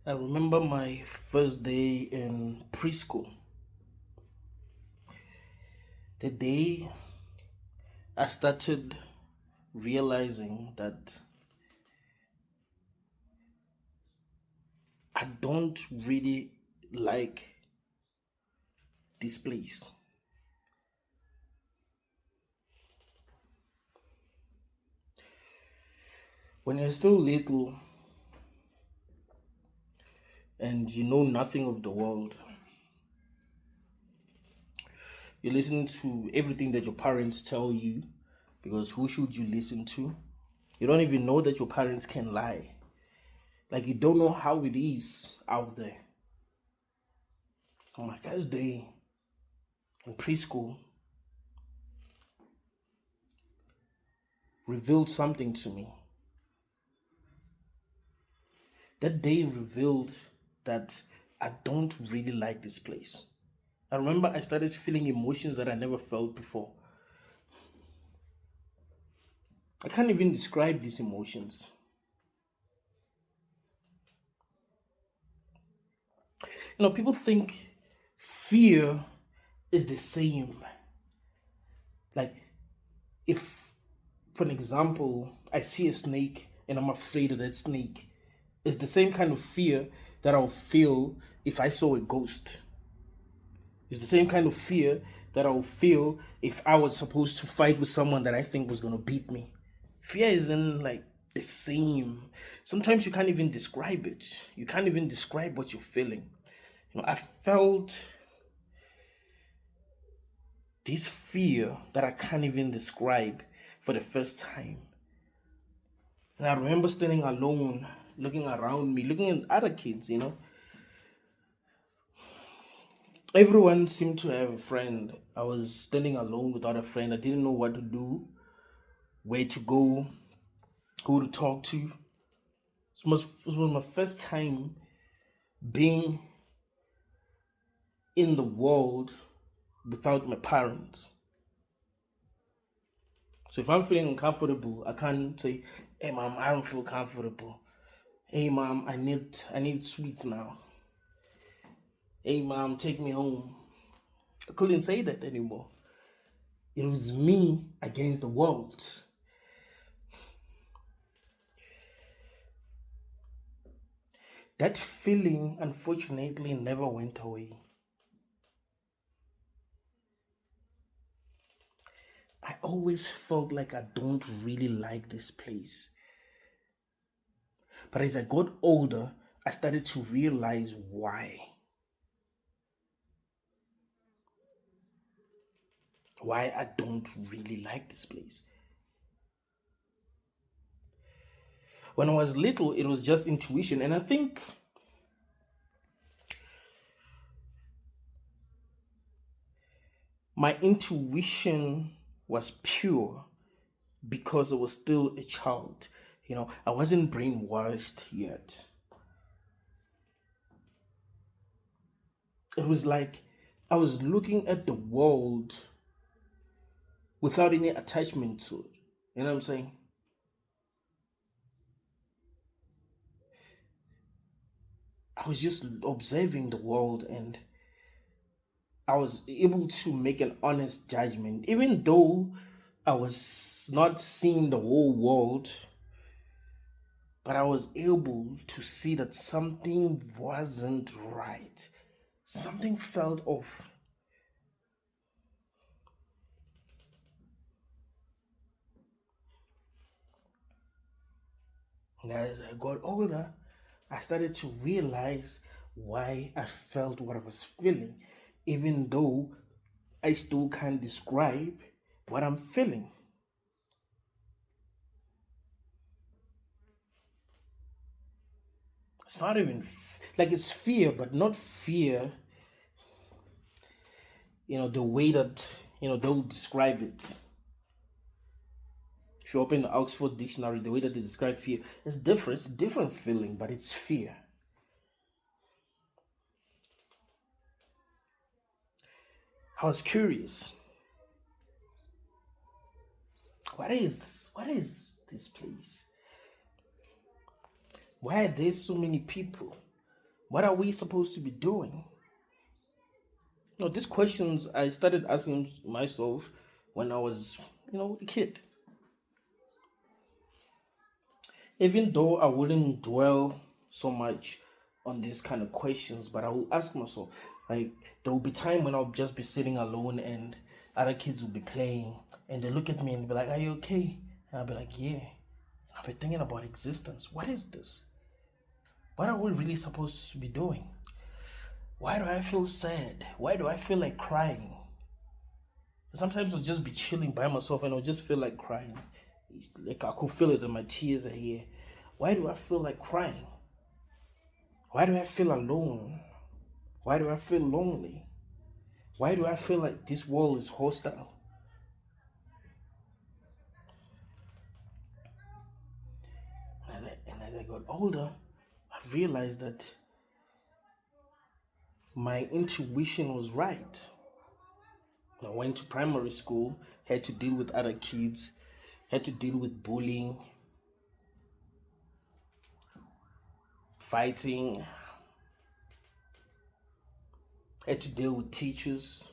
I remember my first day in preschool. The day I started realizing that I don't really like this place. When you're still little and you know nothing of the world, you listen to everything that your parents tell you because who should you listen to? You don't even know that your parents can lie. Like you don't know how it is out there. On my first day in preschool, revealed something to me. That day revealed that I don't really like this place. I remember I started feeling emotions that I never felt before. I can't even describe these emotions. People think fear is the same. Like, if, for an example, I see a snake and I'm afraid of that snake, it's the same kind of fear that I'll feel if I saw a ghost. It's the same kind of fear that I would feel if I was supposed to fight with someone that I think was going to beat me. Fear isn't like the same. Sometimes you can't even describe it. You can't even describe what you're feeling. I felt this fear that I can't even describe for the first time. And I remember standing alone, looking around me, looking at other kids. Everyone seemed to have a friend. I was standing alone without a friend. I didn't know what to do, where to go, who to talk to. It was my first time being in the world without my parents. So if I'm feeling uncomfortable, I can't say, "Hey mom, I don't feel comfortable. Hey mom, I need sweets now. Hey mom, take me home." I couldn't say that anymore. It was me against the world. That feeling unfortunately never went away. I always felt like I don't really like this place. But as I got older, I started to realize why. Why I don't really like this place. When I was little, it was just intuition. And I think my intuition was pure because I was still a child. I wasn't brainwashed yet. It was like I was looking at the world without any attachment to it. You know what I'm saying? I was just observing the world and I was able to make an honest judgment, even though I was not seeing the whole world, but I was able to see that something wasn't right. Something felt off. And as I got older, I started to realize why I felt what I was feeling, even though I still can't describe what I'm feeling. It's not even like it's fear, but not fear, the way that, they'll describe it. If you open the Oxford Dictionary, the way that they describe fear is different. It's a different feeling, but it's fear. I was curious. What is this place? Why are there so many people? What are we supposed to be doing? These questions I started asking myself when I was, a kid. Even though I wouldn't dwell so much on these kind of questions, but I will ask myself, like, there will be time when I'll just be sitting alone and other kids will be playing and they look at me and be like, "Are you okay?" And I'll be like, "Yeah." And I'll be thinking about existence. What is this? What are we really supposed to be doing? Why do I feel sad? Why do I feel like crying? Sometimes I'll just be chilling by myself and I'll just feel like crying. Like I could feel it in my tears are here. Why do I feel like crying? Why do I feel alone? Why do I feel lonely? Why do I feel like this world is hostile? And as I got older, I realized that my intuition was right. I went to primary school, had to deal with other kids, had to deal with bullying, fighting, had to deal with teachers,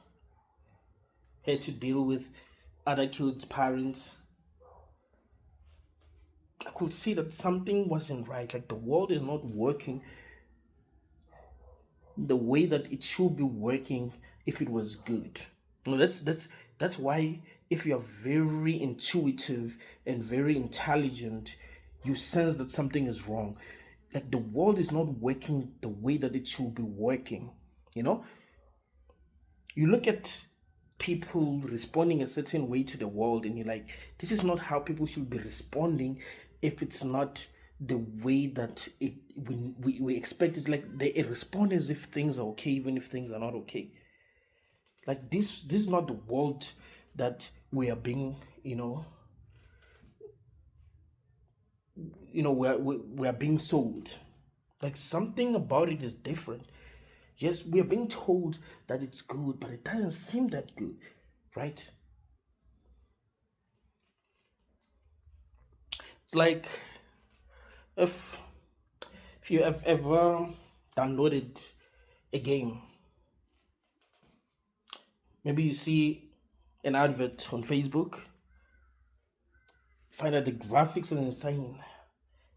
had to deal with other kids' parents. I could see that something wasn't right. Like the world is not working the way that it should be working if it was good. That's why if you're very intuitive and very intelligent, you sense that something is wrong. Like the world is not working the way that it should be working. You know, you look at people responding a certain way to the world and you're like, this is not how people should be responding if it's not the way that we expect it. Like they respond as if things are okay even if things are not okay. Like this is not the world that we are being, we are being sold. Like something about it is different. Yes, we are being told that it's good, but it doesn't seem that good, right? It's like if you have ever downloaded a game, maybe you see an advert on Facebook, find out the graphics are insane,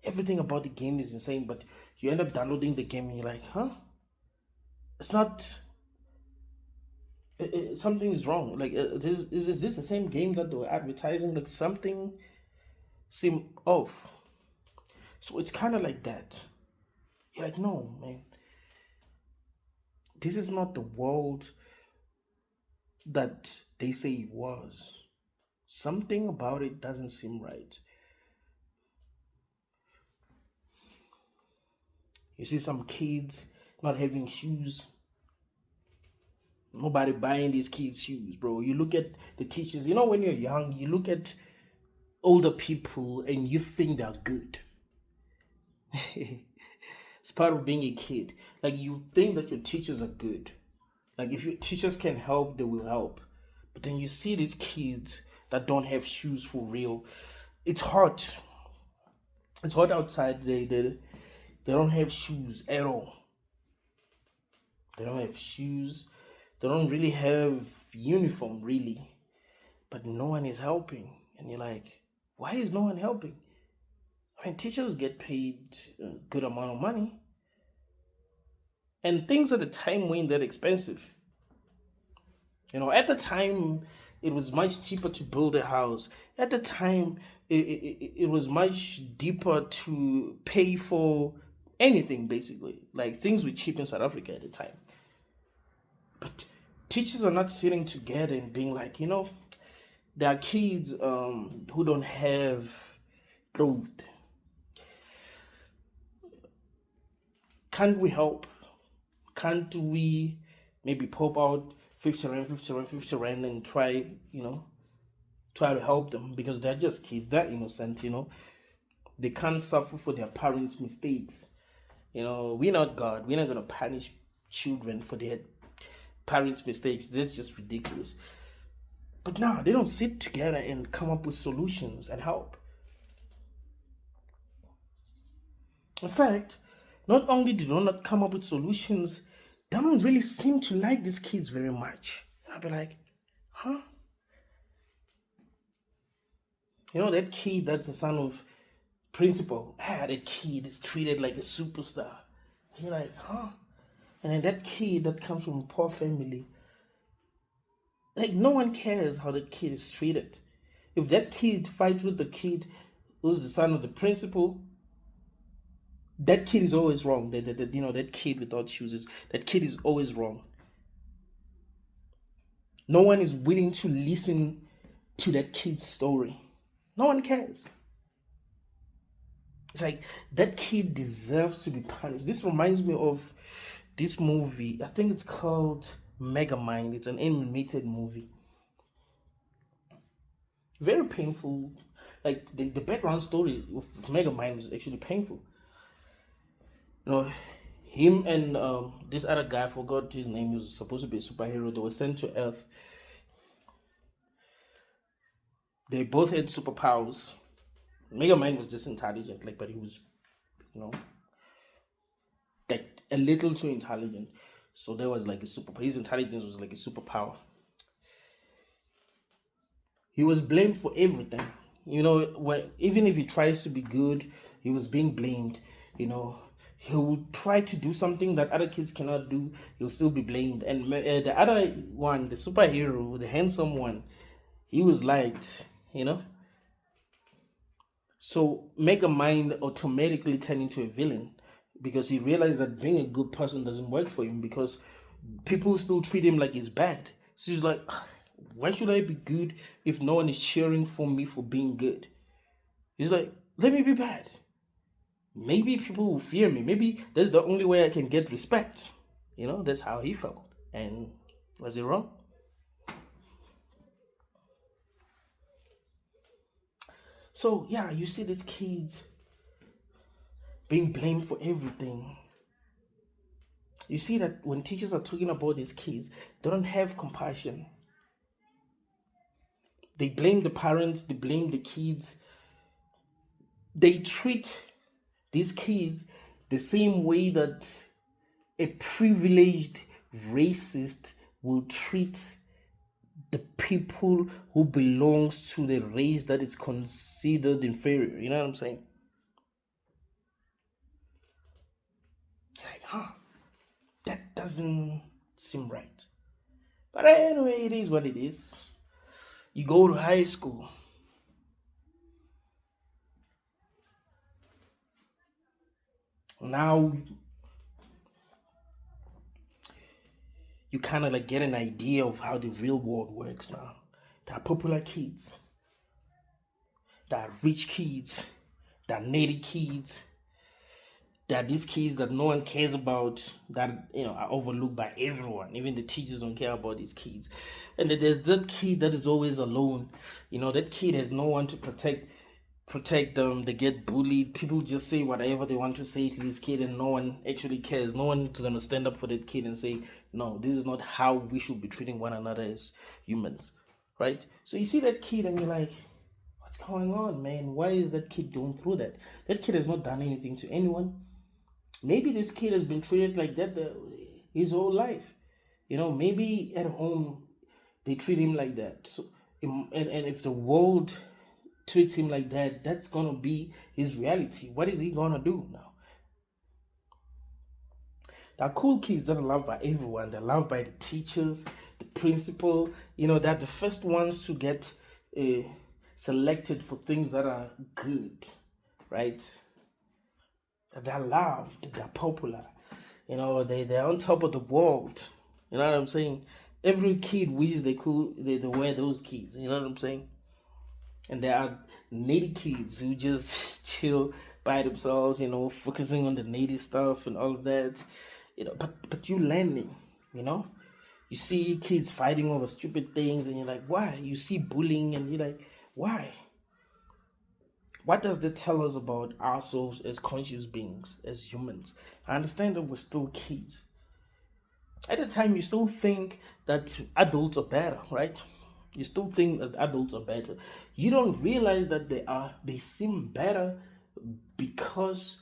everything about the game is insane, but you end up downloading the game and you're like, huh? It's not. Something is wrong. Like, is this the same game that they were advertising? Like, something seem off. So it's kind of like that. You're like, no, man. This is not the world that they say it was. Something about it doesn't seem right. You see some kids not having shoes. Nobody buying these kids shoes, bro. You look at the teachers. You know, when you're young, you look at older people and you think they're good. It's part of being a kid. Like you think that your teachers are good. Like if your teachers can help, they will help. But then you see these kids that don't have shoes for real. It's hot. It's hot outside. They don't have shoes at all. They don't have shoes. They don't really have uniform really. But no one is helping. And you're like, why is no one helping? I mean, teachers get paid a good amount of money. And things at the time weren't that expensive. At the time, it was much cheaper to build a house. At the time, it was much deeper to pay for anything, basically. Like, things were cheap in South Africa at the time. But teachers are not sitting together and being like, there are kids who don't have clothes. Can't we help? Can't we maybe pop out 50 rand, 50 rand, 50 rand and try to help them? Because they're just kids, they're innocent, They can't suffer for their parents' mistakes. We're not God. We're not going to punish children for their parents' mistakes. That's just ridiculous. But no, they don't sit together and come up with solutions and help. In fact, Not only do they not come up with solutions, they don't really seem to like these kids very much. I'll be like, huh? That kid that's the son of principal, that kid is treated like a superstar. And you're like, huh? And then that kid that comes from a poor family, like no one cares how that kid is treated. If that kid fights with the kid who's the son of the principal, that kid is always wrong. That kid without shoes that kid is always wrong. No one is willing to listen to that kid's story. No one cares. It's like that kid deserves to be punished. This reminds me of this movie. I think it's called Megamind. It's an animated movie. Very painful. Like the background story of Megamind is actually painful. Him and this other guy, I forgot his name, he was supposed to be a superhero. They were sent to Earth. They both had superpowers. Megamind was just intelligent, but he was, like a little too intelligent. So there was like a super. His intelligence was like a superpower. He was blamed for everything. Even if he tries to be good, he was being blamed. He will try to do something that other kids cannot do. He'll still be blamed. And the other one, the superhero, the handsome one, he was liked. So Megamind automatically turned into a villain because he realized that being a good person doesn't work for him because people still treat him like he's bad. So he's like, why should I be good if no one is cheering for me for being good? He's like, let me be bad. Maybe people will fear me. Maybe that's the only way I can get respect. That's how he felt. And was it wrong? So yeah, you see these kids being blamed for everything. You see that when teachers are talking about these kids, they don't have compassion. They blame the parents, they blame the kids. They treat these kids the same way that a privileged racist will treat the people who belongs to the race that is considered inferior. You know what I'm saying? Like, that doesn't seem right. But anyway, it is what it is. You go to high school. Now you kind of get an idea of how the real world works now. There are popular kids. There are rich kids. There are nerdy kids. There are these kids that no one cares about, that are overlooked by everyone. Even the teachers don't care about these kids. And then there's that kid that is always alone. That kid has no one to protect them. They get bullied. People just say whatever they want to say to this kid, and no one actually cares. No one's gonna stand up for that kid and say, no, this is not how we should be treating one another as humans, right? So you see that kid and you're like, what's going on, man? Why is that kid going through that? That kid has not done anything to anyone. Maybe this kid has been treated like that his whole life. Maybe at home they treat him like that. So, and if the world treats him like that, that's gonna be his reality. What is he gonna do now? There are cool kids that are loved by everyone. They're loved by the teachers, the principal. They're the first ones to get selected for things that are good, right? They're loved. They're popular. They're on top of the world. You know what I'm saying? Every kid wishes they wear those kids. You know what I'm saying? And there are nerdy kids who just chill by themselves, focusing on the nerdy stuff and all of that. But you learning, you see kids fighting over stupid things and you're like, why? You see bullying and you're like, why? What does that tell us about ourselves as conscious beings, as humans? I understand that we're still kids. At the time, you still think that adults are better, right? You still think that adults are better. You don't realize that they seem better because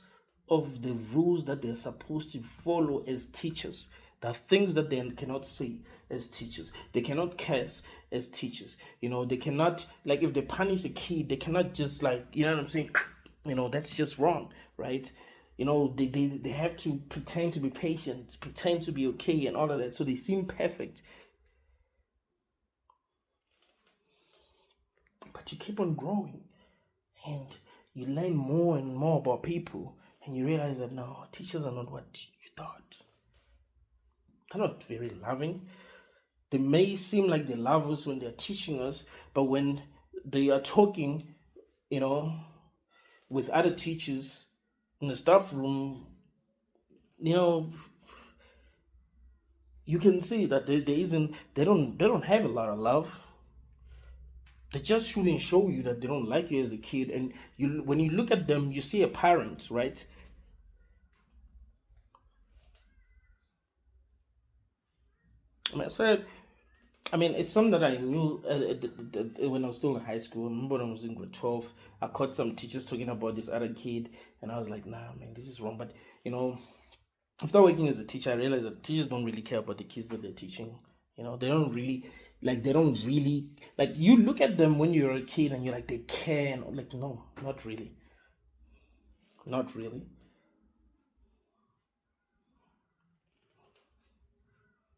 of the rules that they're supposed to follow as teachers. There are things that they cannot say as teachers. They cannot curse as teachers. They cannot, like, if they punish a kid, they cannot just, like, you know what I'm saying? That's just wrong, right? They have to pretend to be patient, pretend to be okay, and all of that. So they seem perfect. But you keep on growing, and you learn more and more about people, and you realize that no, teachers are not what you thought. They're not very loving. They may seem like they love us when they're teaching us, but when they are talking, with other teachers in the staff room, you can see that they don't have a lot of love. They just shouldn't show you that they don't like you as a kid. And when you look at them, you see a parent, right? It's something that I knew when I was still in high school. I remember when I was in grade 12, I caught some teachers talking about this other kid, and I was like, nah, man, this is wrong. But, after working as a teacher, I realized that teachers don't really care about the kids that they're teaching. They don't really, like, you look at them when you're a kid and you're like, they care. And, like, no, not really. Not really.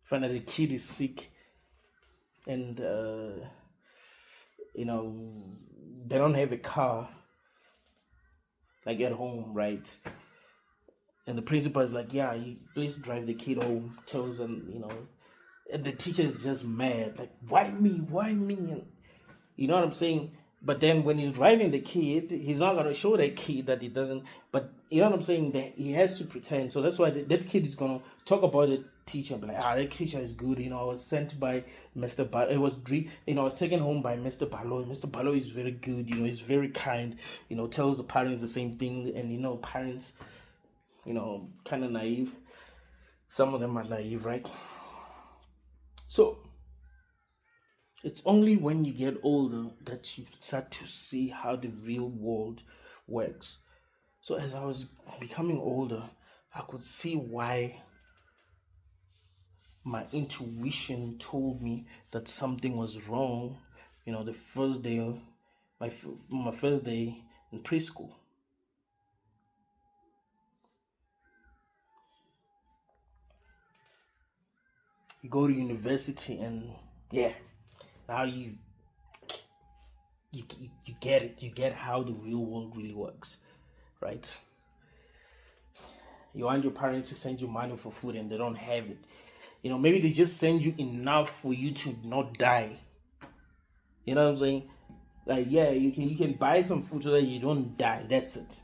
Find that the kid is sick and, they don't have a car, like, at home, right? And the principal is like, yeah, you please drive the kid home, tells them, and the teacher is just mad, like, why me? And, you know what I'm saying? But then when he's driving the kid, he's not going to show that kid that he doesn't. But you know what I'm saying? That he has to pretend. So that's why that kid is going to talk about the teacher and be like, that teacher is good. I was sent by Mr. Balo. I was taken home by Mr. Balo. Mr. Balo is very good. He's very kind. Tells the parents the same thing. And, parents, kind of naive. Some of them are naive, right? So it's only when you get older that you start to see how the real world works. So as I was becoming older, I could see why my intuition told me that something was wrong. The first day, my first day in preschool. You go to university and yeah, now you get it. You get how the real world really works, right? You want your parents to send you money for food and they don't have it. Maybe they just send you enough for you to not die. You know what I'm saying? Like, yeah, you can buy some food so that you don't die. That's it.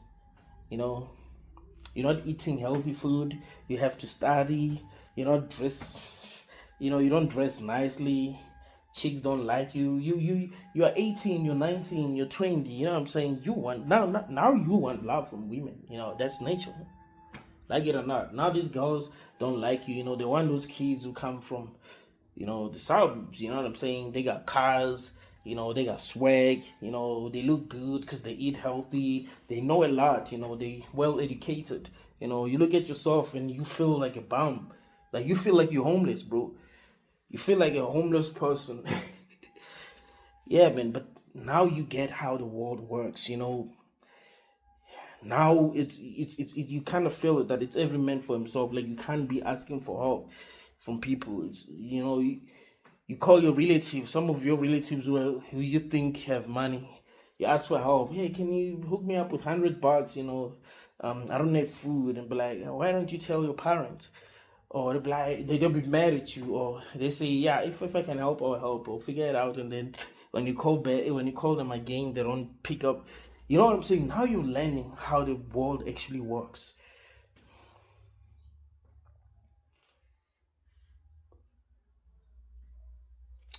You're not eating healthy food. You have to study. You're not dressed. You don't dress nicely. Chicks don't like you. You are 18, you're 19, you're 20. You know what I'm saying? You want now you want love from women. That's nature. Like it or not. Now these girls don't like you. They want those kids who come from, the suburbs. You know what I'm saying? They got cars. They got swag. They look good because they eat healthy. They know a lot. They well educated. You look at yourself and you feel like a bum. Like you feel like you're homeless, bro. You feel like a homeless person. Yeah, man. But now you get how the world works. Now it's you kind of feel it that it's every man for himself. Like you can't be asking for help from people. It's you call your relatives, some of your relatives who you think have money. You ask for help. Hey, can you hook me up with $100? I don't have food, and be like, why don't you tell your parents? Or they'll be like, they'll be mad at you, or they say, yeah, if I can help, I'll help, or figure it out. And then when you call them again, they don't pick up. You know what I'm saying? Now you're learning how the world actually works.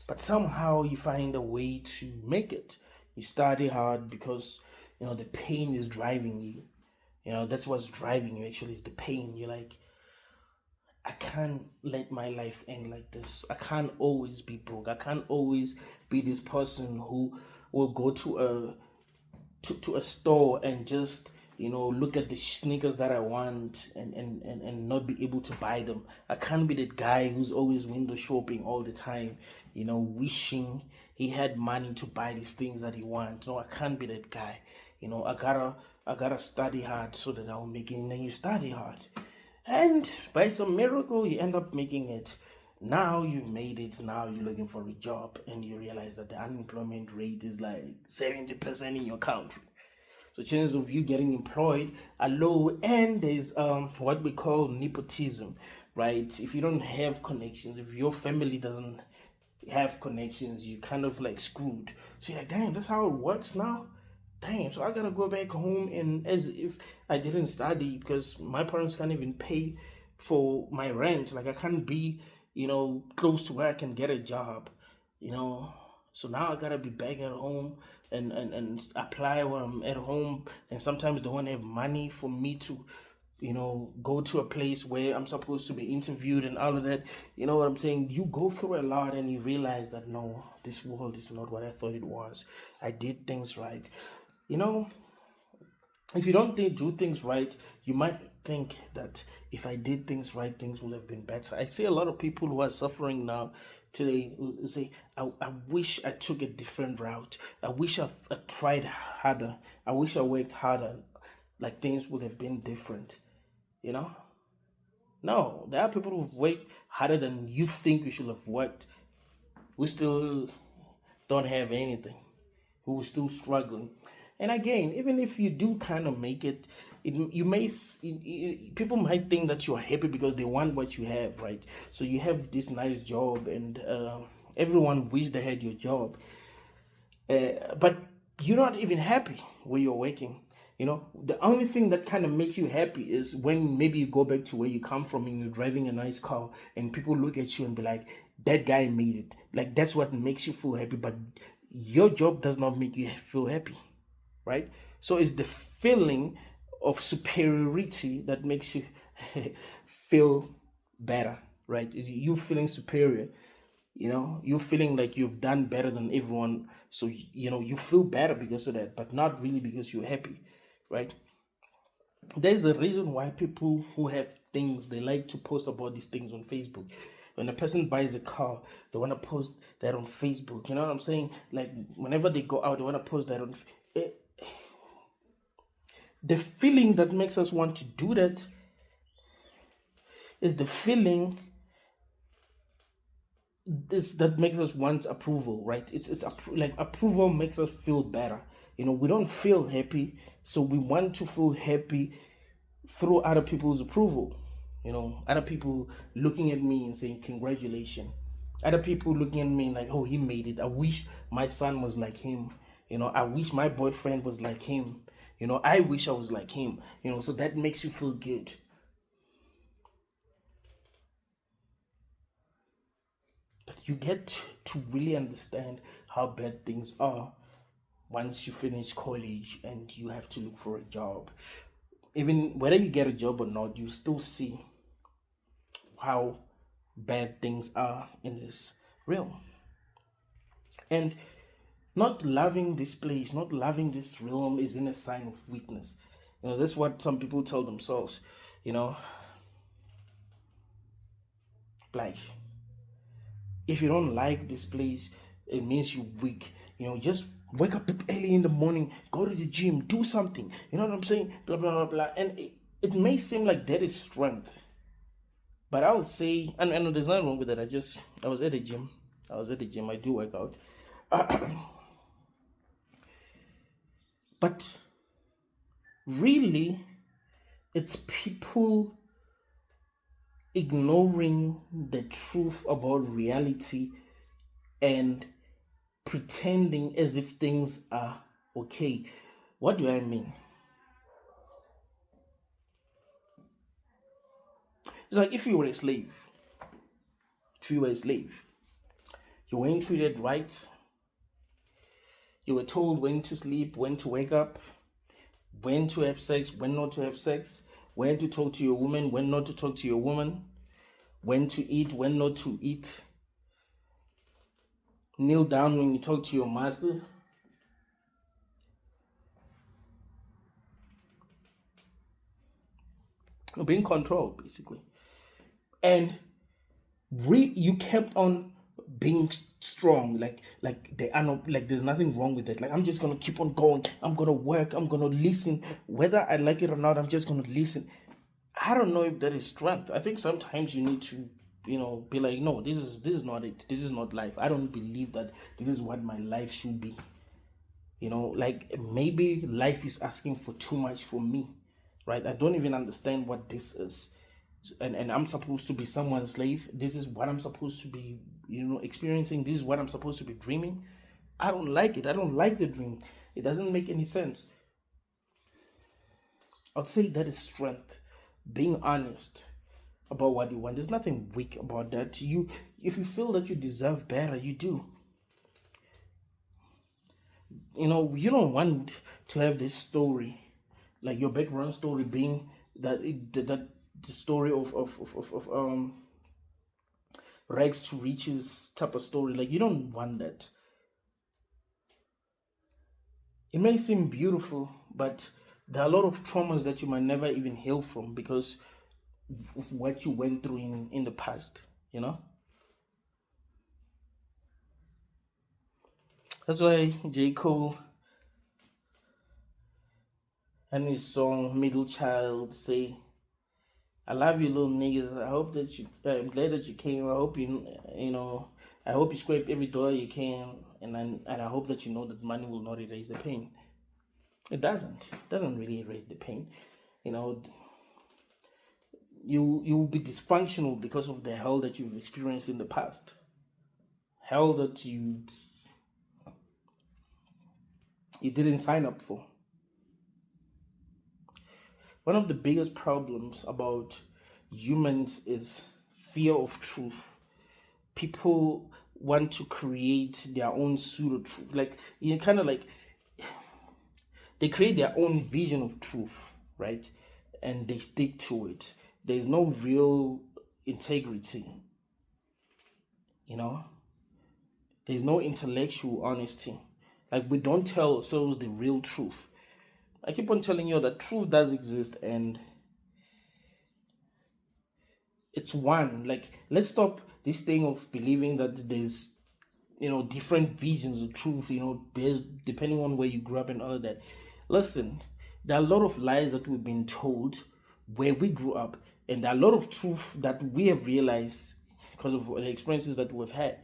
But somehow you find a way to make it. You study hard because the pain is driving you. That's what's driving you actually, is the pain. You're like, I can't let my life end like this. I can't always be broke. I can't always be this person who will go to a store and just look at the sneakers that I want and not be able to buy them. I can't be that guy who's always window shopping all the time, wishing he had money to buy these things that he wants. No, I can't be that guy. I gotta study hard so that I'll make it. And then you study hard, and by some miracle, you end up making it. Now you've made it. Now you're looking for a job, and you realize that the unemployment rate is like 70% in your country. So chances of you getting employed are low, and there's what we call nepotism, right? If you don't have connections, if your family doesn't have connections, you kind of like screwed. So you're like, damn, that's how it works now. Damn, so I gotta go back home and as if I didn't study because my parents can't even pay for my rent. Like I can't be, close to where I can get a job, you know. So now I gotta be back at home and apply when I'm at home. And sometimes they won't have money for me to, go to a place where I'm supposed to be interviewed and all of that. You know what I'm saying? You go through a lot and you realize that no, this world is not what I thought it was. I did things right. You know, if you don't do things right, you might think that if I did things right, things would have been better. I see a lot of people who are suffering now today who say, I wish I took a different route. I wish I tried harder. I wish I worked harder. Like things would have been different, you know? No, there are people who've worked harder than you think you should have worked. We still don't have anything, who are still struggling. And again, even if you do kind of make it, you may people might think that you are happy because they want what you have, right? So you have this nice job, and everyone wish they had your job, but you're not even happy where you're working. The only thing that kind of makes you happy is when maybe you go back to where you come from and you're driving a nice car and people look at you and be like, that guy made it. Like that's what makes you feel happy, but your job does not make you feel happy, right? So it's the feeling of superiority that makes you feel better, right? Is you feeling superior, you feeling like you've done better than everyone. So, you feel better because of that, but not really because you're happy, right? There's a reason why people who have things, they like to post about these things on Facebook. When a person buys a car, they want to post that on Facebook. You know what I'm saying? Like whenever they go out, they want to post that on. The feeling that makes us want to do that is the feeling this that makes us want approval, right? Like approval makes us feel better. We don't feel happy, so we want to feel happy through other people's approval. Other people looking at me and saying congratulations. Other people looking at me like, oh, he made it. I wish my son was like him. I wish my boyfriend was like him. I wish I was like him. So that makes you feel good. But you get to really understand how bad things are once you finish college and you have to look for a job. Even whether you get a job or not, you still see how bad things are in this realm. And not loving this place, not loving this realm isn't a sign of weakness. That's what some people tell themselves. Like, if you don't like this place, it means you're weak. Just wake up early in the morning, go to the gym, do something. You know what I'm saying? Blah, blah, blah, blah. And it may seem like that is strength. But I would say, and there's nothing wrong with that. I was at the gym. I do work out. But really, it's people ignoring the truth about reality and pretending as if things are okay. What do I mean? It's like if you were a slave, you weren't treated right, you were told when to sleep, when to wake up, when to have sex, when not to have sex, when to talk to your woman, when not to talk to your woman, when to eat, when not to eat. Kneel down when you talk to your master. being controlled, basically. And you kept on being strong, like they are not, like there's nothing wrong with it. Like, I'm just gonna keep on going, I'm gonna work, I'm gonna listen, whether I like it or not, I'm just gonna listen. I don't know if that is strength. I think sometimes you need to, be like, no, this is not it. This is not life. I don't believe that this is what my life should be. Like, maybe life is asking for too much for me, right? I don't even understand what this is. And I'm supposed to be someone's slave. This is what I'm supposed to be, experiencing. This is what I'm supposed to be dreaming. I don't like it. I don't like the dream. It doesn't make any sense. I'd say that is strength. Being honest about what you want. There's nothing weak about that. If you feel that you deserve better, you do. You don't want to have this story, like your background story being that the story of rags to riches type of story. Like, you don't want that. It may seem beautiful, but there are a lot of traumas that you might never even heal from because of what you went through in the past, That's why J. Cole and his song Middle Child say, I love you, little niggas. I hope that I'm glad that you came. I hope I hope you scrape every dollar you can, and I hope that you know that money will not erase the pain. It doesn't. It doesn't really erase the pain. You know, you will be dysfunctional because of the hell that you've experienced in the past. Hell that you didn't sign up for. One of the biggest problems about humans is fear of truth. People want to create their own pseudo truth. Like, kind of like they create their own vision of truth, right? And they stick to it. There's no real integrity, There's no intellectual honesty. Like, we don't tell ourselves the real truth. I keep on telling you that truth does exist, and it's one. Like, let's stop this thing of believing that there's different visions of truth, based depending on where you grew up and all of that. Listen, there are a lot of lies that we've been told where we grew up, and there are a lot of truth that we have realized because of the experiences that we've had.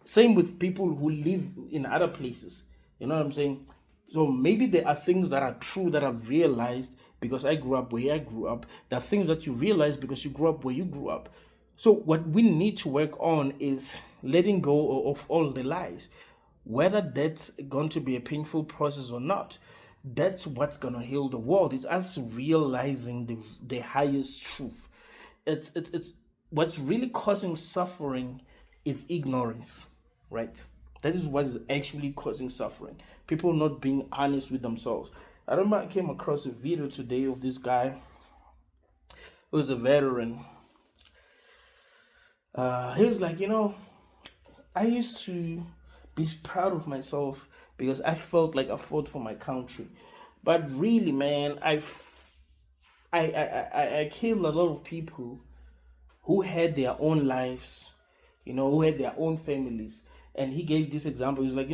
Same with people who live in other places. You know what I'm saying? So maybe there are things that are true that I've realized because I grew up where I grew up. There are things that you realize because you grew up where you grew up. So what we need to work on is letting go of all the lies. Whether that's going to be a painful process or not, that's what's going to heal the world. It's us realizing the highest truth. It's what's really causing suffering is ignorance, right? That is what is actually causing suffering. People not being honest with themselves. I remember I came across a video today of this guy who's a veteran. He was like, I used to be proud of myself because I felt like I fought for my country. But really, man, I killed a lot of people who had their own lives, who had their own families. And he gave this example. He was like,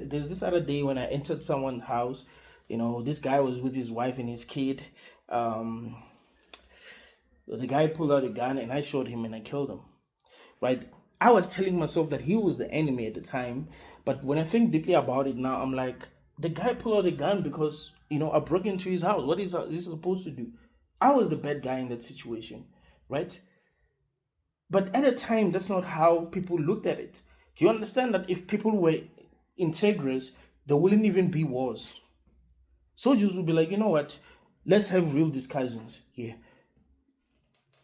there's this other day when I entered someone's house, this guy was with his wife and his kid. The guy pulled out a gun and I shot him and I killed him. Right? I was telling myself that he was the enemy at the time. But when I think deeply about it now, I'm like, the guy pulled out a gun because, I broke into his house. What is this supposed to do? I was the bad guy in that situation. Right? But at the time, that's not how people looked at it. Do you understand that if people were integrous, there wouldn't even be wars? Soldiers would be like, you know what? Let's have real discussions here.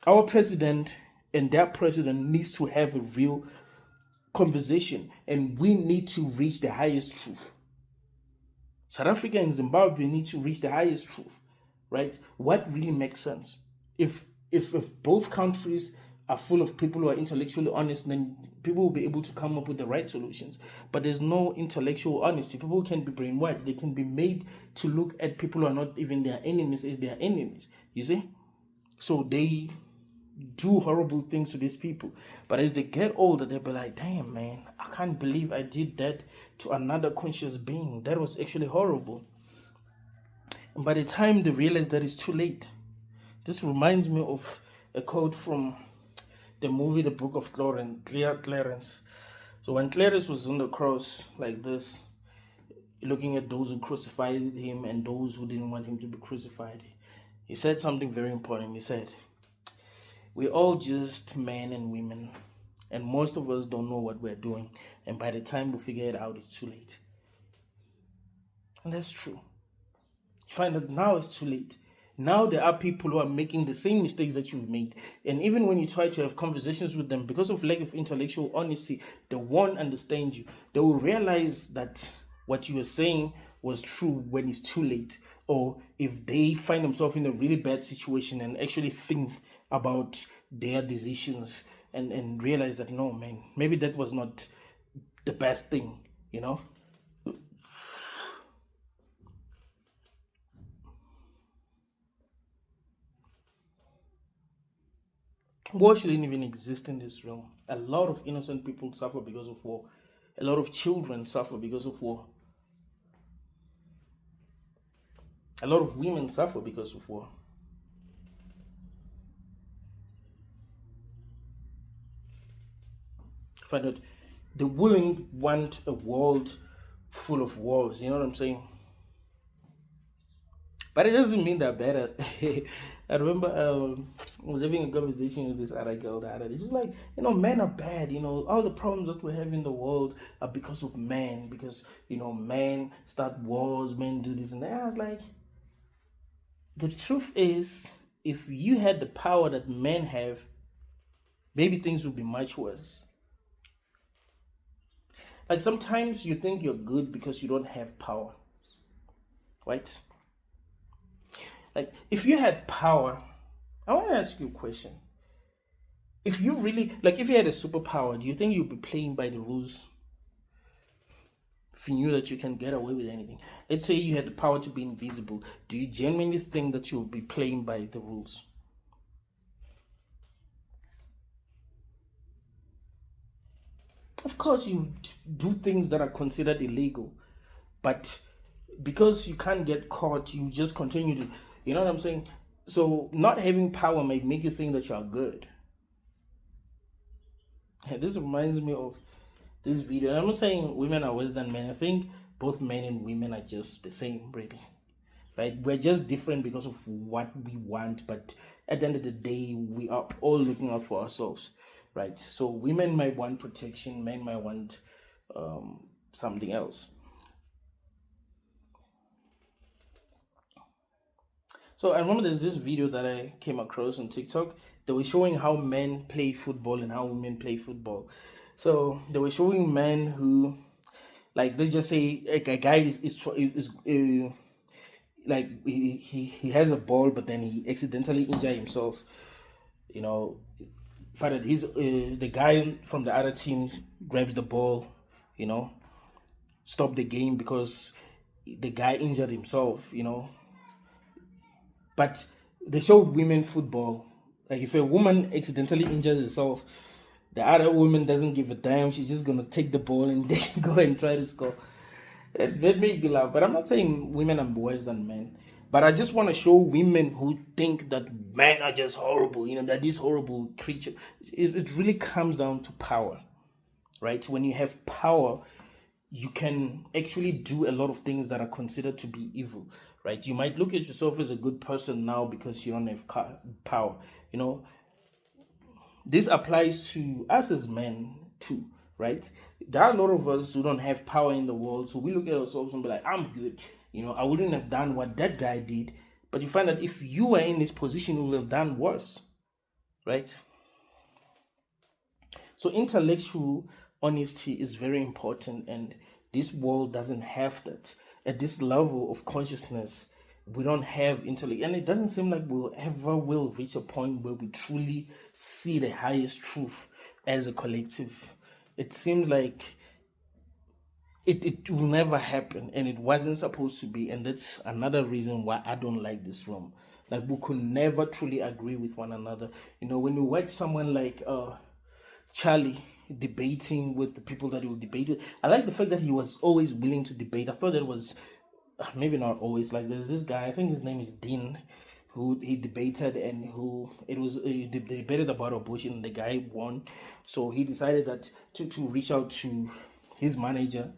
Our president and their president needs to have a real conversation, and we need to reach the highest truth. South Africa and Zimbabwe need to reach the highest truth, right? What really makes sense? If both countries are full of people who are intellectually honest, then people will be able to come up with the right solutions. But there's no intellectual honesty. People can be brainwashed. They can be made to look at people who are not even their enemies as their enemies. You see? So they do horrible things to these people. But as they get older, they'll be like, damn, man, I can't believe I did that to another conscious being. That was actually horrible. And by the time they realize that it's too late, this reminds me of a quote from the movie The Book of Clarence. So when Clarence was on the cross like this, looking at those who crucified him and those who didn't want him to be crucified, he said something very important. He said, we're all just men and women, and most of us don't know what we're doing. And by the time we figure it out, it's too late. And that's true. You find that now it's too late. Now there are people who are making the same mistakes that you've made. And even when you try to have conversations with them, because of lack of intellectual honesty, they won't understand you. They will realize that what you were saying was true when it's too late. Or if they find themselves in a really bad situation and actually think about their decisions and realize that, no, man, maybe that was not the best thing, you know? War shouldn't even exist in this realm. A lot of innocent people suffer because of war. A lot of children suffer because of war. A lot of women suffer because of war. Find out they wouldn't want a world full of wars. You know what I'm saying? But it doesn't mean they're better. I remember I was having a conversation with this other girl the other day. She's like, men are bad. All the problems that we have in the world are because of men. Because, men start wars, men do this and that. I was like, the truth is, if you had the power that men have, maybe things would be much worse. Like sometimes you think you're good because you don't have power, right? Like if you had power, I want to ask you a question. If you really, like if you had a superpower, do you think you'd be playing by the rules? If you knew that you can get away with anything. Let's say you had the power to be invisible. Do you genuinely think that you would be playing by the rules? Of course, you do things that are considered illegal, but because you can't get caught, you just continue to, you know what I'm saying? So, not having power might make you think that you are good. And this reminds me of this video. I'm not saying women are worse than men. I think both men and women are just the same, really. Right? We're just different because of what we want, but at the end of the day, we are all looking out for ourselves, right? So women might want protection, men might want something else. So I remember there's this video that I came across on TikTok. They were showing how men play football and how women play football. So they were showing men who, like, let's just say a guy is like he has a ball, but then he accidentally injure himself. You know, find that he's the guy from the other team grabs the ball. You know, stop the game because the guy injured himself. But they showed women football. Like if a woman accidentally injures herself, the other woman doesn't give a damn. She's just gonna take the ball and then go and try to score. That made me laugh. But I'm not saying women are worse than men. But I just want to show women who think that men are just horrible, that these horrible creatures. It really comes down to power, right? When you have power, you can actually do a lot of things that are considered to be evil, right? You might look at yourself as a good person now because you don't have power. This applies to us as men too, right? There are a lot of us who don't have power in the world, so we look at ourselves and be like, I'm good. I wouldn't have done what that guy did. But you find that if you were in this position, you would have done worse, right? So intellectual honesty is very important, and this world doesn't have that. At this level of consciousness, we don't have intellect, and it doesn't seem like we'll ever will reach a point where we truly see the highest truth as a collective. It seems like it will never happen, and it wasn't supposed to be, and that's another reason why I don't like this room. Like we could never truly agree with one another. When you watch someone like Charlie debating with the people that he would debate with, I like the fact that he was always willing to debate. I thought that was maybe not always. Like there's this guy, I think his name is Dean, who he debated, and who it was they debated about abortion, and the guy won. So he decided that to reach out to his manager,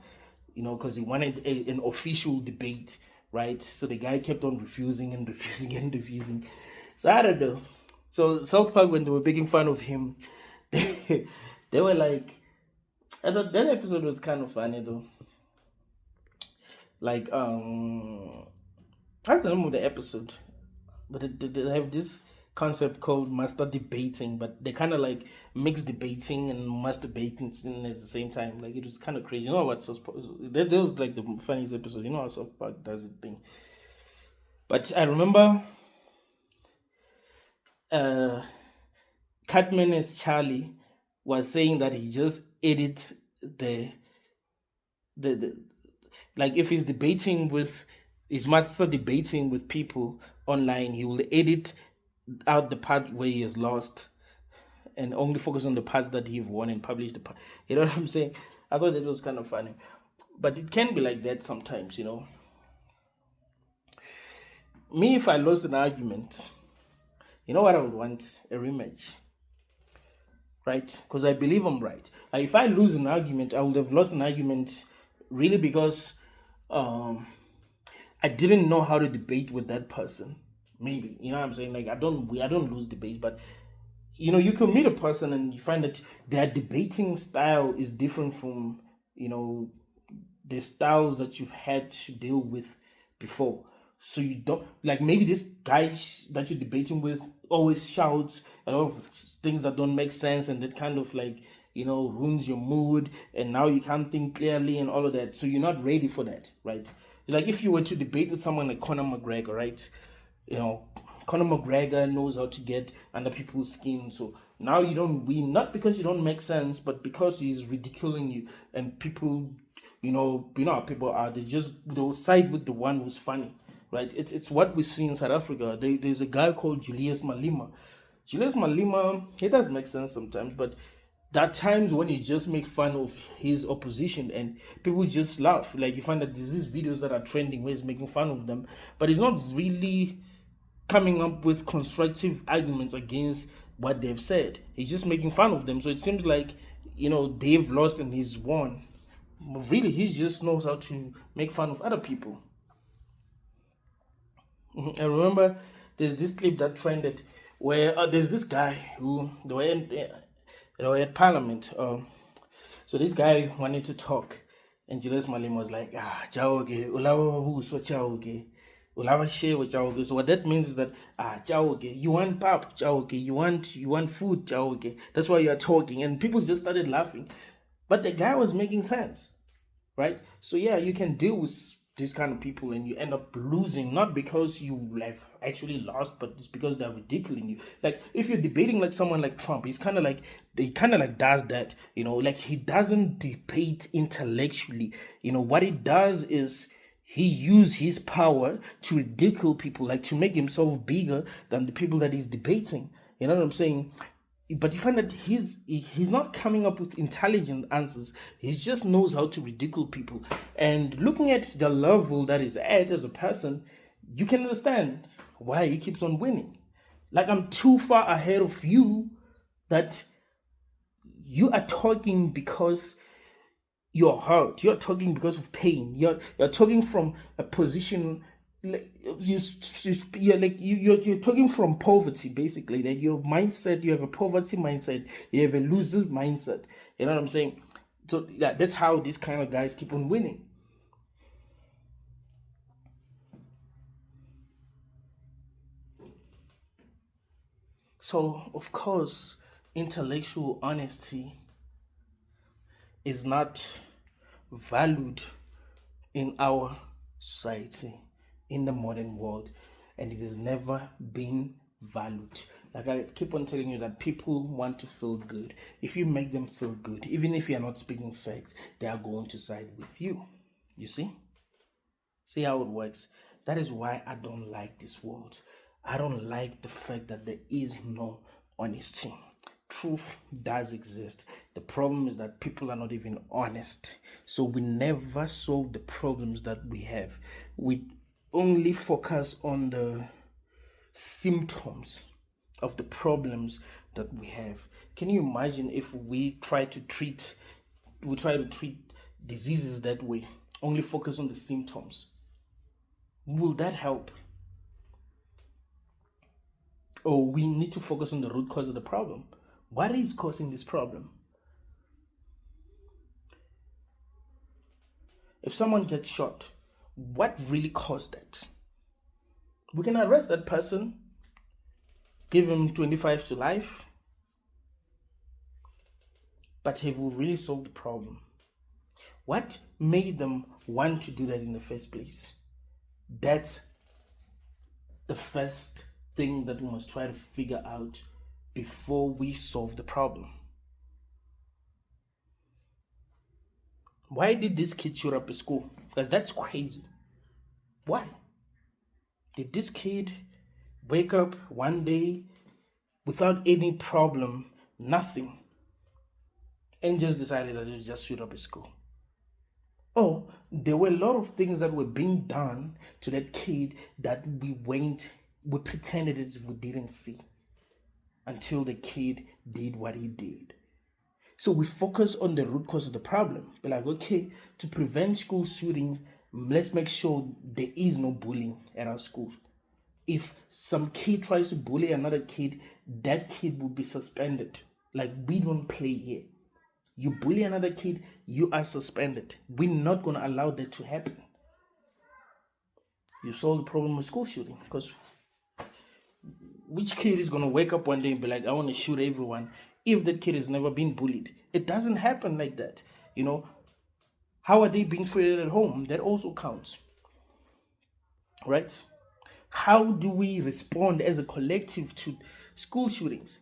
because he wanted an official debate, right? So the guy kept on refusing and refusing and refusing. So I don't know. So South Park, when they were making fun of him, they were like, I thought that episode was kind of funny though. Like that's the name of the episode, but they have this concept called master debating, but they kind of like mix debating and masturbating at the same time. Like it was kind of crazy. What that was like the funniest episode. How South Park does it thing. But I remember Catman as Charlie was saying that he just edit the like if he's debating with his master debating with people online, he will edit out the part where he has lost and only focus on the parts that he've won and publish the part. You know what I'm saying? I thought that was kind of funny. But it can be like that sometimes. Me, if I lost an argument, you know what I would want? A rematch. Right? Because I believe I'm right. If I lose an argument, I would have lost an argument really because I didn't know how to debate with that person. Maybe. You know what I'm saying? Like I don't lose debates, but you can meet a person and you find that their debating style is different from, the styles that you've had to deal with before. So you don't like maybe this guy that you're debating with always shouts a lot of things that don't make sense, and that kind of like ruins your mood, and now you can't think clearly and all of that. So you're not ready for that, right? Like if you were to debate with someone like Conor McGregor, right? Conor McGregor knows how to get under people's skin. So now you don't win, not because you don't make sense, but because he's ridiculing you, and people, how people are. They'll side with the one who's funny, right? It's what we see in South Africa. There's a guy called Julius Malema. Julius Malema, he does make sense sometimes, but there are times when he just make fun of his opposition and people just laugh. Like you find that there's these videos that are trending where he's making fun of them, but he's not really coming up with constructive arguments against what they've said. He's just making fun of them. So it seems like, they've lost and he's won. But really, he just knows how to make fun of other people. I remember there's this clip that trended where there's this guy who they were at Parliament. So this guy wanted to talk, and Julius Malema was like, Chaoge, ulawa buso Chaoge, ulawa shewa Chaoge. So what that means is that Chaoge, you want pap, Chaoge, you want food, Chaoge. That's why you are talking, and people just started laughing, but the guy was making sense, right? So yeah, you can deal with these kind of people and you end up losing, not because you have actually lost, but it's because they're ridiculing you. Like if you're debating like someone like Trump, he kind of like does that, like he doesn't debate intellectually. What he does is he uses his power to ridicule people, like to make himself bigger than the people that he's debating. You know what I'm saying? But you find that he's not coming up with intelligent answers. He just knows how to ridicule people. And looking at the level that he's at as a person, you can understand why he keeps on winning. Like I'm too far ahead of you that you are talking because you're hurt. You're talking because of pain. You're talking from a position like you're talking from poverty, basically. Like your mindset, you have a poverty mindset, you have a loser mindset. You know what I'm saying? So yeah, that's how these kind of guys keep on winning. So of course, intellectual honesty is not valued in our society, in the modern world, and it has never been valued. Like I keep on telling you that people want to feel good. If you make them feel good, even if you're not speaking facts, they are going to side with you. You see? See how it works? That is why I don't like this world. I don't like the fact that there is no honesty. Truth does exist. The problem is that people are not even honest. So we never solve the problems that we have. We only focus on the symptoms of the problems that we have. Can you imagine if we try to treat diseases that way, only focus on the symptoms? Will that help? Or we need to focus on the root cause of the problem. What is causing this problem? If someone gets shot, what really caused that? We can arrest that person, give him 25 to life, but have we really solved the problem? What made them want to do that in the first place? That's the first thing that we must try to figure out before we solve the problem. Why did this kid shoot up a school? Because that's crazy. Why? Did this kid wake up one day without any problem, nothing, and just decided that he would just shoot up a school? Oh, there were a lot of things that were being done to that kid that we pretended as if we didn't see until the kid did what he did. So we focus on the root cause of the problem. Be like, okay, to prevent school shooting, let's make sure there is no bullying at our schools. If some kid tries to bully another kid, that kid will be suspended. Like, we don't play here. You bully another kid, you are suspended. We're not going to allow that to happen. You solve the problem with school shooting, because which kid is going to wake up one day and be like, I want to shoot everyone, if that kid has never been bullied? It doesn't happen like that. How are they being treated at home? That also counts, right? How do we respond as a collective to school shootings?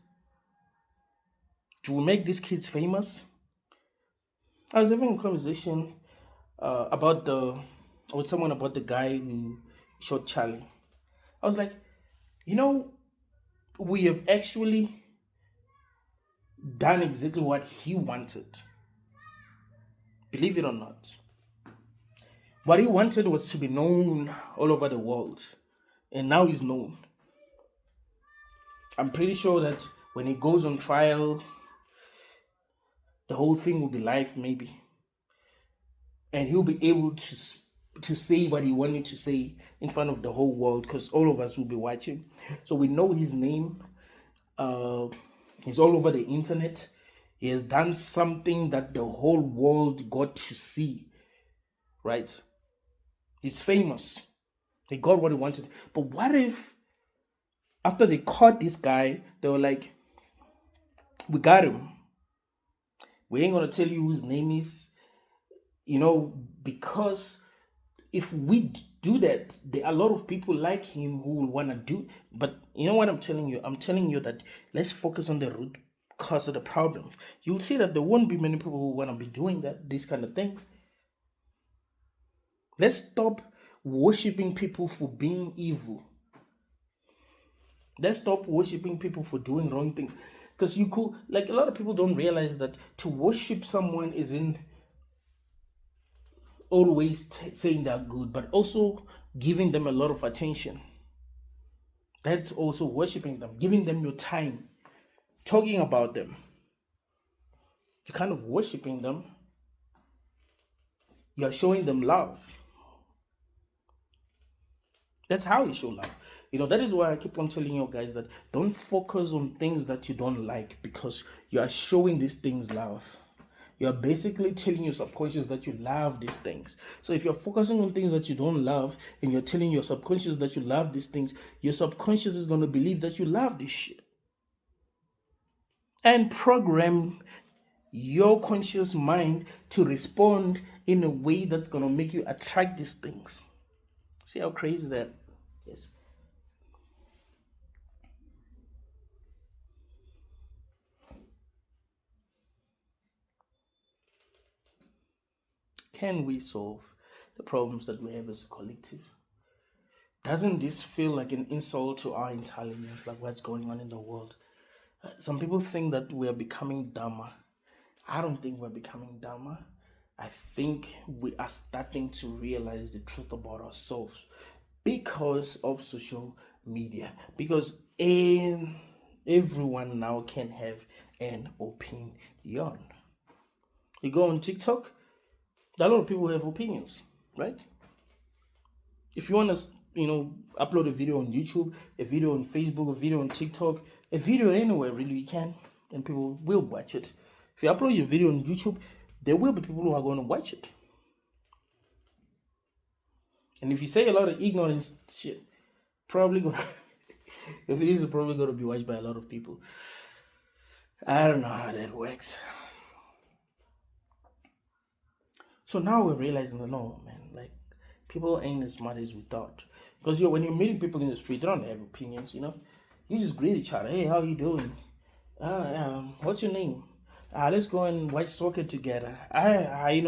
Do we make these kids famous? I was having a conversation with someone about the guy who shot Charlie. I was like, we have actually done exactly what he wanted. Believe it or not. What he wanted was to be known all over the world. And now he's known. I'm pretty sure that when he goes on trial, the whole thing will be live, maybe. And he'll be able to say what he wanted to say in front of the whole world, because all of us will be watching. So we know his name. He's all over the internet. He has done something that the whole world got to see, right? He's famous. They got what he wanted. But what if after they caught this guy, they were like, we got him. We ain't going to tell you whose name is, because if we do that, there are a lot of people like him who will want to do. But you know what I'm telling you? I'm telling you that let's focus on the root cause of the problem. You'll see that there won't be many people who want to be doing these kind of things. Let's stop worshiping people for being evil. Let's stop worshiping people for doing wrong things. Because a lot of people don't realize that to worship someone isn't always saying they're good, but also giving them a lot of attention. That's also worshiping them, giving them your time, talking about them. You're kind of worshiping them. You're showing them love. That's how you show love. That is why I keep on telling you guys that don't focus on things that you don't like, because you are showing these things love. You're basically telling your subconscious that you love these things. So if you're focusing on things that you don't love and you're telling your subconscious that you love these things, your subconscious is going to believe that you love this shit. And program your conscious mind to respond in a way that's going to make you attract these things. See how crazy that is? Can we solve the problems that we have as a collective? Doesn't this feel like an insult to our intelligence, like what's going on in the world? Some people think that we are becoming dumber. I don't think we're becoming dumber. I think we are starting to realize the truth about ourselves because of social media. Because everyone now can have an opinion. You go on TikTok, a lot of people have opinions, right? If you want to, upload a video on YouTube, a video on Facebook, a video on TikTok, a video anywhere really you can, and people will watch it. If you upload your video on YouTube, there will be people who are going to watch it. And if you say a lot of ignorance shit, probably gonna if it is probably gonna be watched by a lot of people. I don't know how that works. So now we're realizing that no, man, like people ain't as smart as we thought. Because when you're meeting people in the street, they don't have opinions, You just greet each other. Hey, how you doing? What's your name? Let's go and watch soccer together. I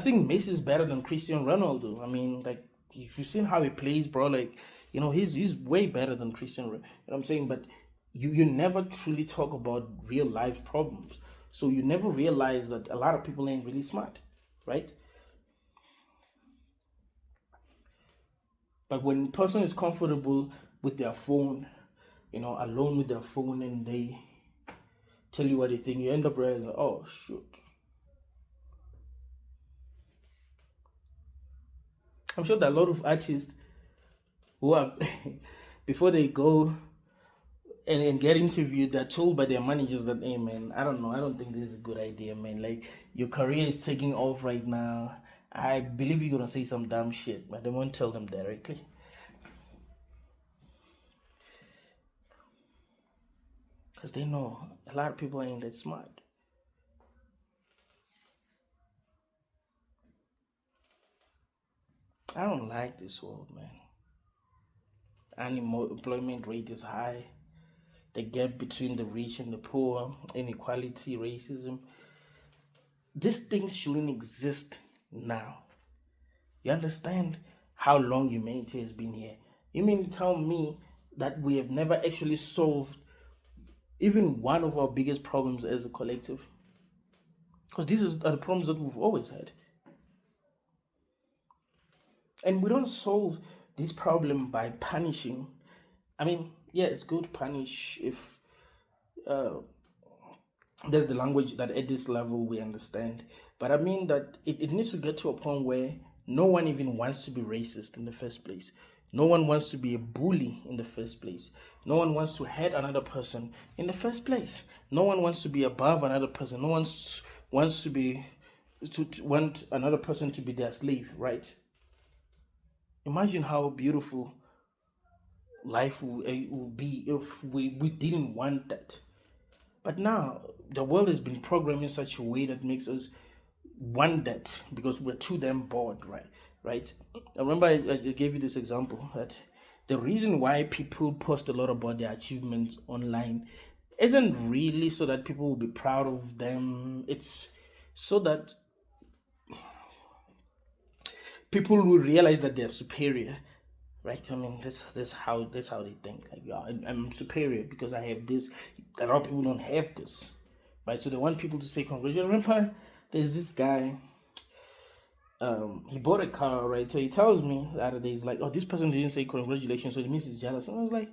think Messi is better than Cristiano Ronaldo. I mean, like, if you've seen how he plays, bro, like, he's way better than Cristiano. You know what I'm saying? But you never truly talk about real life problems. So you never realize that a lot of people ain't really smart, right? But when a person is comfortable with their phone, alone with their phone, and they tell you what they think, you end up realizing, oh, shoot. I'm sure that a lot of artists who are, before they go and get interviewed, they're told by their managers that, hey, man, I don't know, I don't think this is a good idea, man. Like, your career is taking off right now. I believe you're going to say some dumb shit, but they won't tell them directly. Because they know a lot of people ain't that smart. I don't like this world, man. Unemployment rate is high. The gap between the rich and the poor, inequality, racism. These things shouldn't exist now. You understand how long humanity has been here? You mean to tell me that we have never actually solved even one of our biggest problems as a collective? Because these are the problems that we've always had. And we don't solve this problem by punishing. I mean, yeah, it's good to punish if there's the language that at this level we understand. But I mean that it needs to get to a point where no one even wants to be racist in the first place. No one wants to be a bully in the first place. No one wants to hurt another person in the first place. No one wants to be above another person. No one wants to want another person to be their slave, right? Imagine how beautiful life would be if we didn't want that. But now the world has been programmed in such a way that makes us want that because we're too damn bored, right? Right? I remember I gave you this example that the reason why people post a lot about their achievements online isn't really so that people will be proud of them. It's so that people will realize that they're superior, right? I mean, that's how they think. Like, yeah, I'm superior because I have this. A lot of people don't have this, right? So they want people to say congratulations. Remember, there's this guy. He bought a car, right? So he tells me the other day, he's like, "Oh, this person didn't say congratulations, so it means he's jealous." And I was like,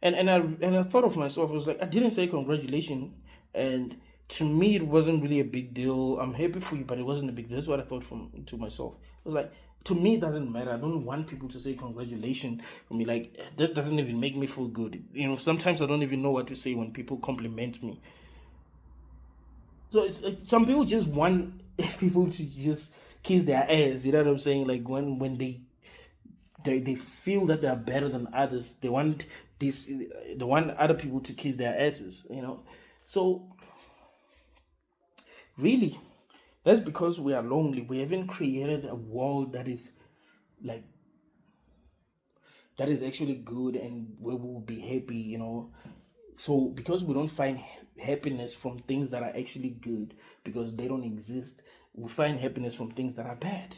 and I thought of myself. I was like, I didn't say congratulations, and to me, it wasn't really a big deal. I'm happy for you, but it wasn't a big deal. That's what I thought to myself. I was like, to me, it doesn't matter. I don't want people to say congratulations for me. Like, that doesn't even make me feel good. Sometimes I don't even know what to say when people compliment me. So it's some people just want people to just kiss their ass. You know what I'm saying? Like when they feel that they are better than others, they want other people to kiss their asses. So really, that's because we are lonely. We haven't created a world that is like that is actually good and where we will be happy. So because we don't find happiness from things that are actually good because they don't exist, we find happiness from things that are bad.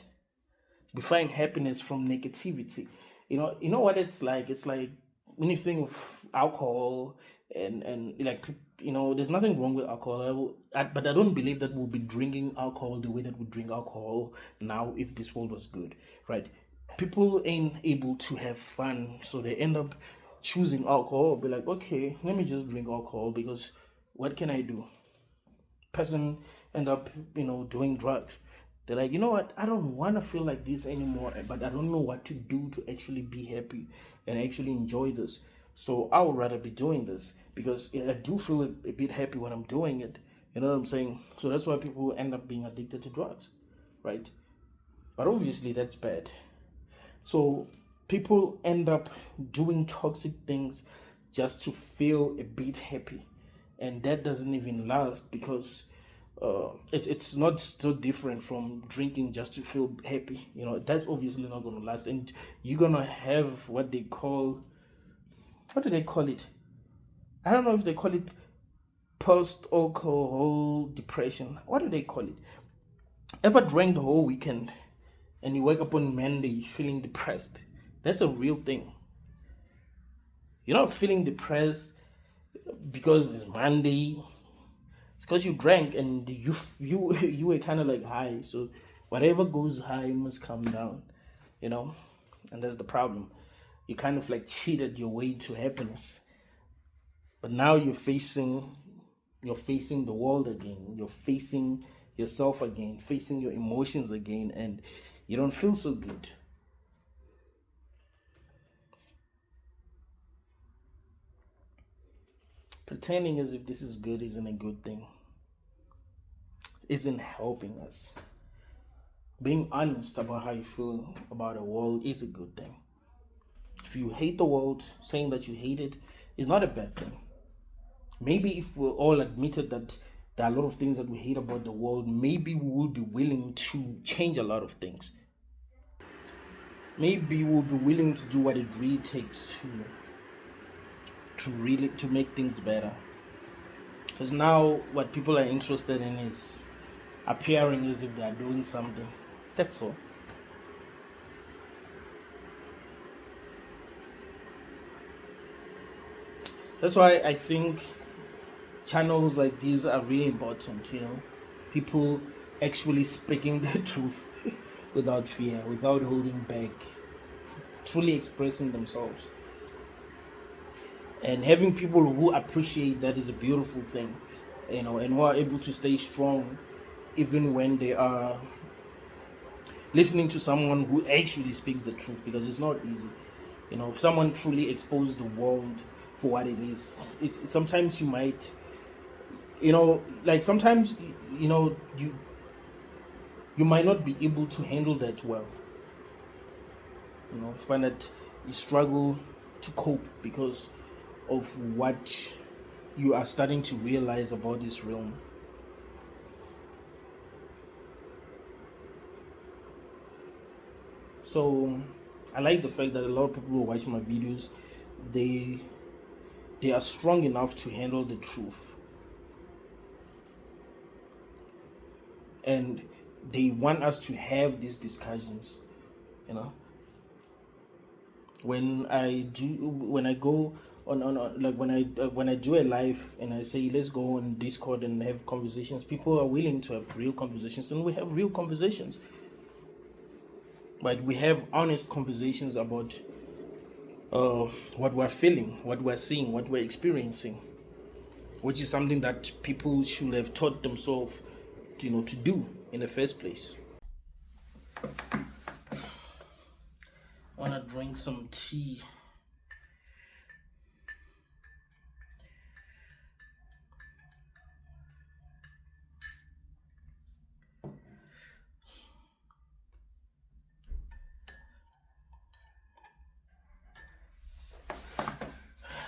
We find happiness from negativity. You know what it's like. It's like when you think of alcohol and like there's nothing wrong with alcohol. But I don't believe that we'll be drinking alcohol the way that we drink alcohol now if this world was good, right? People ain't able to have fun, so they end up choosing alcohol. Be like, okay, let me just drink alcohol because what can I do? Person end up doing drugs. They're like, you know what, I don't want to feel like this anymore, but I don't know what to do to actually be happy and actually enjoy this. So I would rather be doing this because I do feel a bit happy when I'm doing it. You know what I'm saying? So that's why people end up being addicted to drugs, right? But obviously that's bad. So people end up doing toxic things just to feel a bit happy, and that doesn't even last because it's not so different from drinking just to feel happy. That's obviously not going to last, and you're going to have what do they call it? I don't know if they call it post alcohol depression. What do they call it? Ever drank the whole weekend and you wake up on Monday feeling depressed? That's a real thing. You're not feeling depressed because it's Monday. It's because you drank and you were kind of like high. So whatever goes high must come down, you know, and that's the problem. You kind of like cheated your way to happiness, but now you're facing the world again. You're facing yourself again, facing your emotions again, and you don't feel so good. Pretending as if this is good isn't a good thing, isn't helping us. Being honest about how you feel about the world is a good thing. If you hate the world, saying that you hate it is not a bad thing. Maybe if we all admitted that there are a lot of things that we hate about the world, maybe we will be willing to change a lot of things. Maybe we'll be willing to do what it really takes to make things better. Because now what people are interested in is appearing as if they are doing something. That's all. That's why I think channels like these are really important. People actually speaking the truth without fear, without holding back, truly expressing themselves. And having people who appreciate that is a beautiful thing, and who are able to stay strong even when they are listening to someone who actually speaks the truth, because it's not easy. If someone truly exposes the world for what it is, it's sometimes you might, like sometimes, you might not be able to handle that well. Find that you struggle to cope because of what you are starting to realize about this realm. So I like the fact that a lot of people who watch my videos, they they are strong enough to handle the truth, and they want us to have these discussions. You know, when I go on like when I do a live and I say let's go on Discord and have conversations, people are willing to have real conversations, and we have real conversations. But we have honest conversations about what we're feeling, what we're seeing, what we're experiencing, which is something that people should have taught themselves, to do in the first place. I want to drink some tea.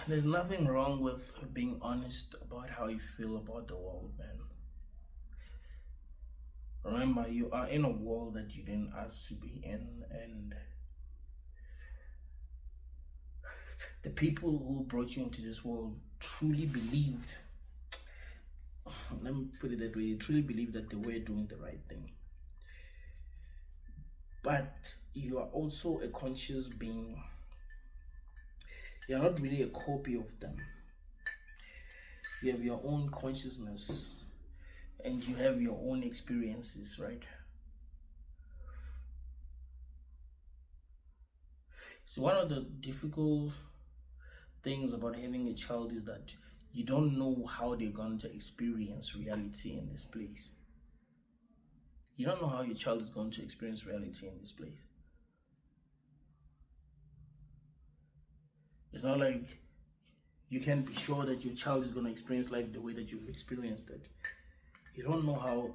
There's nothing wrong with being honest about how you feel about the world, man. Remember, you are in a world that you didn't ask to be in, and the people who brought you into this world truly believed, let me put it that way, truly believed that they were doing the right thing. But you are also a conscious being You're not really a copy of them. You have your own consciousness and you have your own experiences, right? So one of the difficult things about having a child is that you don't know how they're going to experience reality in this place. You don't know how your child is going to experience reality in this place. It's not like you can be sure that your child is going to experience life the way that you've experienced it. You don't know how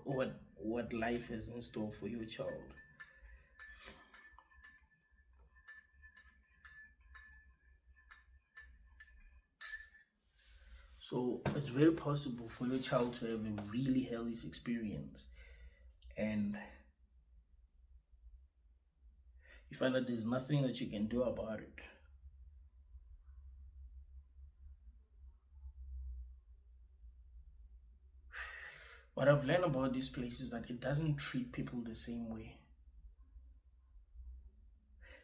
what life has in store for your child. So it's very possible for your child to have a really hellish experience, and you find that there's nothing that you can do about it. What I've learned about this place is that it doesn't treat people the same way.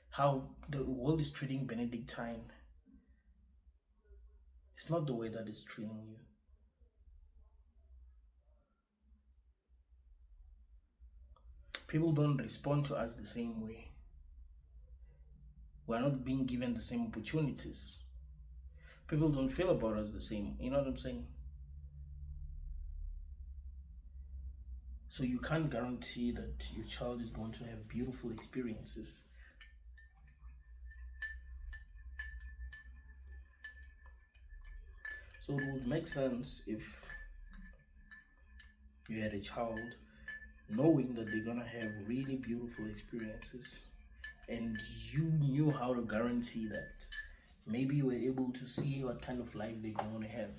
How the world is treating Benedictine, it's not the way that it's treating you. People don't respond to us the same way. We're not being given the same opportunities. People don't feel about us the same. You know what I'm saying? So you can't guarantee that your child is going to have beautiful experiences. So it would make sense if you had a child knowing that they're gonna have really beautiful experiences and you knew how to guarantee that. Maybe you were able to see what kind of life they're gonna have.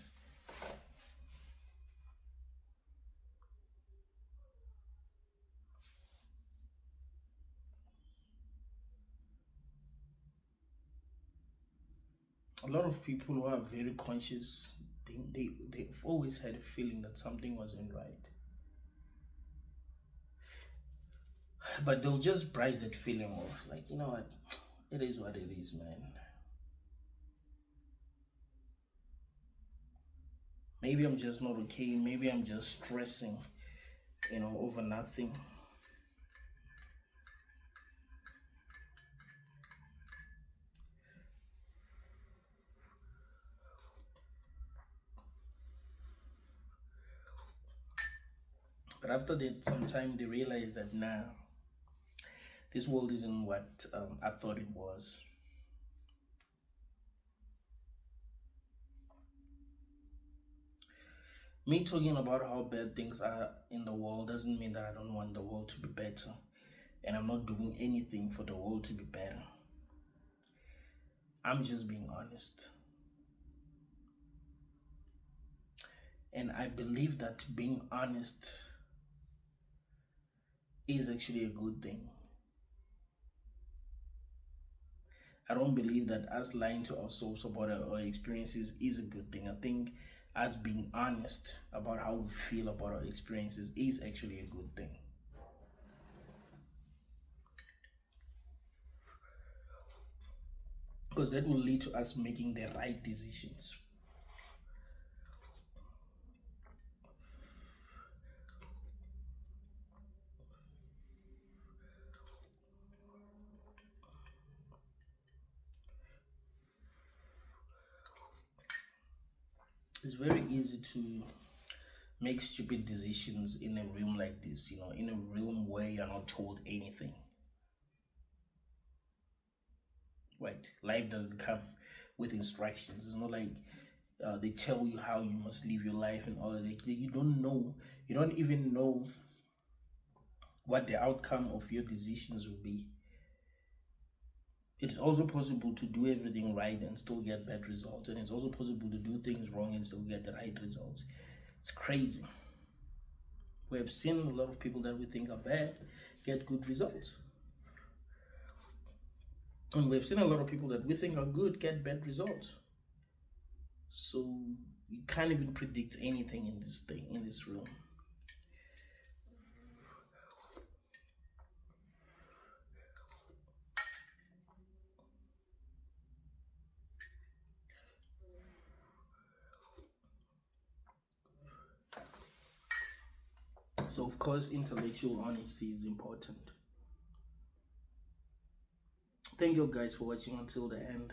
A lot of people who are very conscious, they've always had a feeling that something wasn't right. But they'll just brush that feeling off. Like, you know what? It is what it is, man. Maybe I'm just not okay. Maybe I'm just stressing, over nothing. But after that, sometime they realize that now, this world isn't what I thought it was. Me talking about how bad things are in the world doesn't mean that I don't want the world to be better. And I'm not doing anything for the world to be better. I'm just being honest. And I believe that being honest is actually a good thing. I don't believe that us lying to ourselves about our experiences is a good thing. I think us being honest about how we feel about our experiences is actually a good thing. Because that will lead to us making the right decisions. It's very easy to make stupid decisions in a room like this, in a room where you're not told anything. Right? Life doesn't come with instructions. It's not like they tell you how you must live your life and all of that. You don't know. You don't even know what the outcome of your decisions will be. It is also possible to do everything right and still get bad results. And it's also possible to do things wrong and still get the right results. It's crazy. We have seen a lot of people that we think are bad get good results. And we've seen a lot of people that we think are good get bad results. So you can't even predict anything in this room. So, of course, intellectual honesty is important. Thank you guys for watching until the end.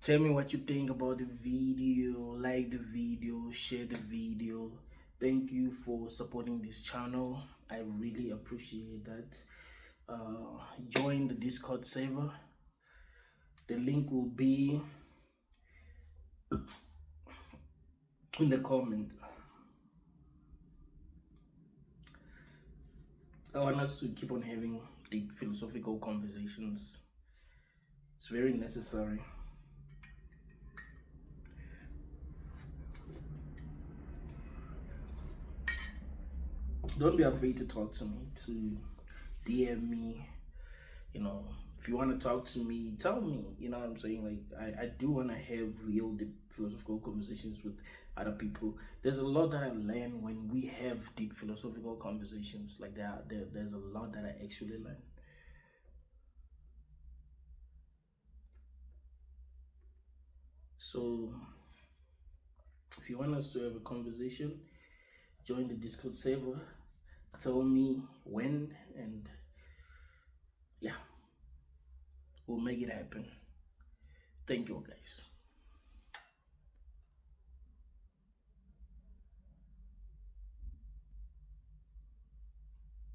Tell me what you think about the video. Like the video, share the video. Thank you for supporting this channel. I really appreciate that. Join the Discord server. The link will be in the comment. I want us to keep on having deep philosophical conversations. It's very necessary. Don't be afraid to talk to me, to DM me. If you want to talk to me, tell me. You know what I'm saying? Like, I do want to have real deep philosophical conversations with other people. There's a lot that I learn when we have deep philosophical conversations. Like, there's a lot that I actually learn. So, if you want us to have a conversation, join the Discord server. Tell me when, and yeah, we'll make it happen. Thank you, guys.